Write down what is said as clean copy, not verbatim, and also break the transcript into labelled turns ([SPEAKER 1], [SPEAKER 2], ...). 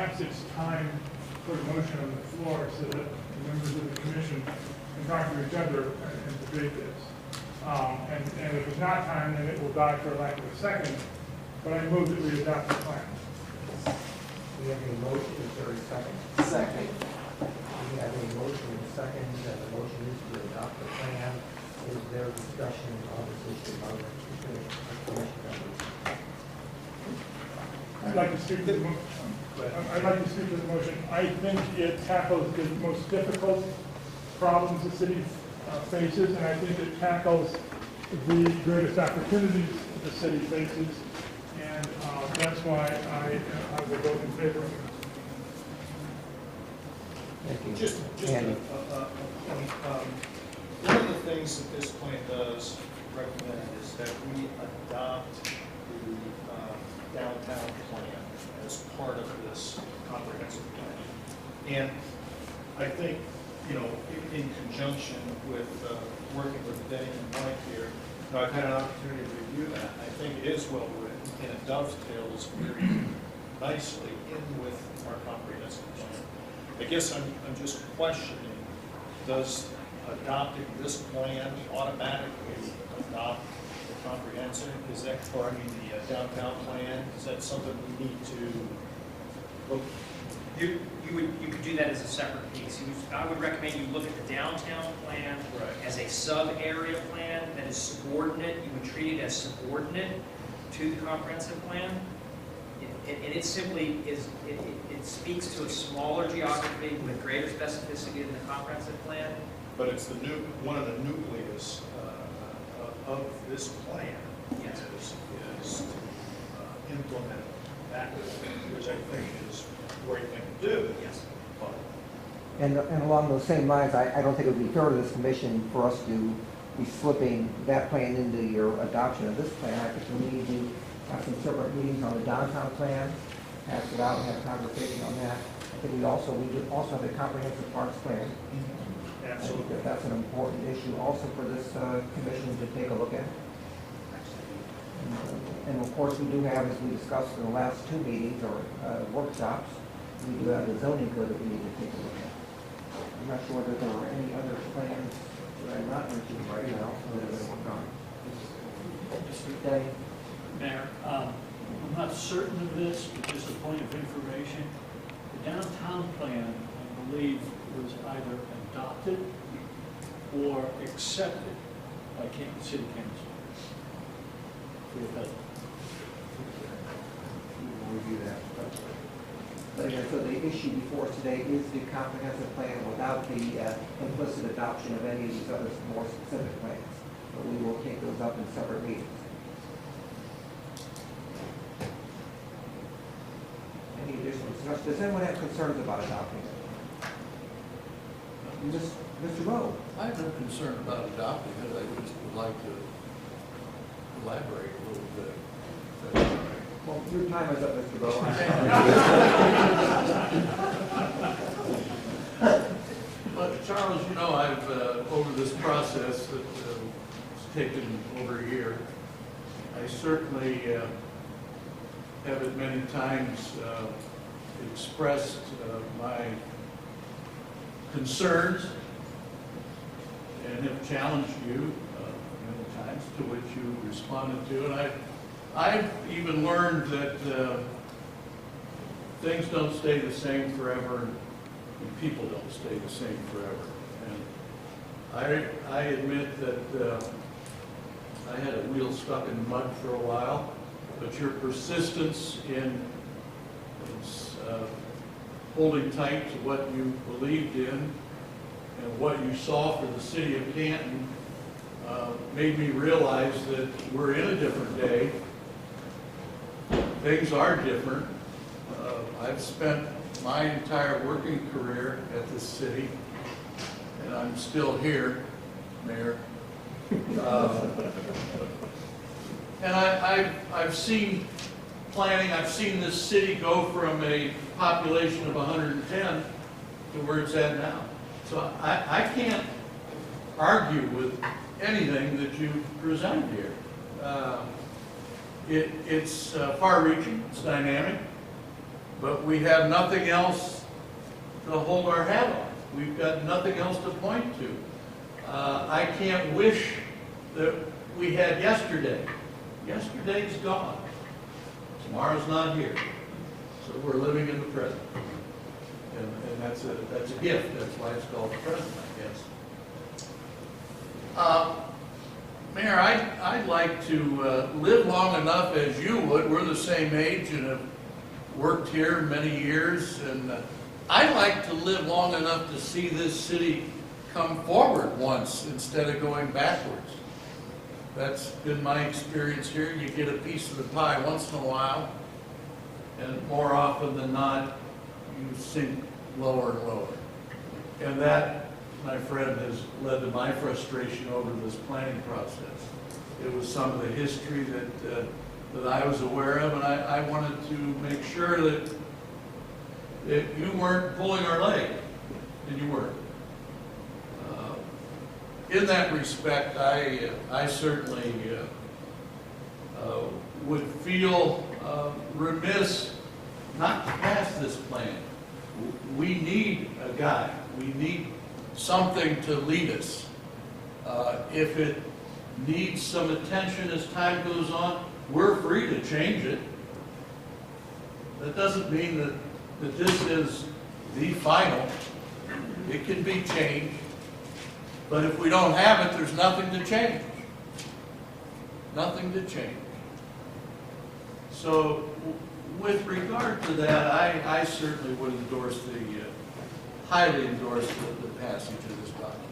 [SPEAKER 1] perhaps it's time to put a motion on the floor so that the members of the commission can talk to each other and debate this. And if it's not time, then it will die for lack of a second. But I move that we adopt the plan.
[SPEAKER 2] We have a motion, is there a second?
[SPEAKER 3] Second.
[SPEAKER 2] We have a motion and a second, and the motion is to adopt the plan. Is there discussion on this issue by the commission members?
[SPEAKER 1] I'd like to speak to the motion. I think it tackles the most difficult problems the city faces, and I think it tackles the greatest opportunities the city faces, and that's why I will vote in favor of it.
[SPEAKER 2] Thank you.
[SPEAKER 4] Just
[SPEAKER 2] Andy.
[SPEAKER 4] one of the things that this plan does recommend is that we adopt the downtown plan as part of this comprehensive plan. And I think, you know, in conjunction with working with Denny and Mike here, I've had an opportunity to review that. I think it is well written, and it dovetails very nicely in with our comprehensive plan. I guess I'm just questioning, does adopting this plan automatically adopt the comprehensive? Is that, or I mean the downtown plan, is that something we need to look?
[SPEAKER 5] You could do that as a separate piece. I would recommend you look at the downtown plan as a sub-area plan that is subordinate. You would treat it as subordinate to the comprehensive plan. And it simply is, it speaks to a smaller geography with greater specificity than the comprehensive plan.
[SPEAKER 4] But it's the new, one of the nucleus of this plan.
[SPEAKER 5] Yes.
[SPEAKER 4] Is to implement that, which I think is a great thing to do.
[SPEAKER 5] Yes.
[SPEAKER 4] But
[SPEAKER 2] And along those same lines, I don't think it would be fair to this commission for us to be slipping that plan into your adoption of this plan. I think we need to have some separate meetings on the downtown plan, pass it out and have a conversation on that. I think we should also have a comprehensive parks plan. I think that that's an important issue also for this commission to take a look at. And of course, we do have, as we discussed in the last two meetings or workshops, we do have the zoning code that we need to take a look at. I'm not sure that there are any other plans that I'm not mentioning right now that have been worked on. Mr. Day?
[SPEAKER 6] Mayor, I'm not certain of this, but just a point of information. The downtown plan, I believe, was either adopted or accepted by Canton City Council. We
[SPEAKER 2] will review that. But again, so the issue before us today is the comprehensive plan without the implicit adoption of any of these other more specific plans. But we will take those up in separate meetings. Any additional discussion? Does anyone have concerns about adopting it? Mr. Rowe?
[SPEAKER 3] I have no concern about adopting it. I just would like to elaborate a little bit.
[SPEAKER 2] Well, your time is up, Mr. Rowe.
[SPEAKER 3] But Charles, you know, I've, over this process that has taken over a year, I certainly have at many times expressed my concerns and have challenged you many times, to which you responded to. And I've even learned that things don't stay the same forever, and people don't stay the same forever. And I admit that I had a wheel stuck in the mud for a while, but your persistence in holding tight to what you believed in and what you saw for the city of Canton made me realize that we're in a different day. Things are different. I've spent my entire working career at this city, and I'm still here, Mayor. And I've seen planning. I've seen this city go from a population of 110 to where it's at now. So I can't argue with anything that you presented here. It's far-reaching, it's dynamic, but we have nothing else to hold our hat on. We've got nothing else to point to. I can't wish that we had yesterday. Yesterday's gone. Tomorrow's not here. So we're living in the present. And that's a gift. That's why it's called the present, I guess. Mayor, I'd like to live long enough as you would. We're the same age and have worked here many years. And I'd like to live long enough to see this city come forward once instead of going backwards. That's been my experience here. You get a piece of the pie once in a while, and more often than not, you sink lower and lower. And that, my friend, has led to my frustration over this planning process. It was some of the history that I was aware of, and I wanted to make sure that you weren't pulling our leg, and you weren't. In that respect, I certainly would feel remiss not to pass this plan. We need a guide. We need something to lead us. If it needs some attention as time goes on, we're free to change it. That doesn't mean that this is the final. It can be changed. But if we don't have it, there's nothing to change. Nothing to change. So with regard to that, I certainly would endorse highly endorse the passage of this document.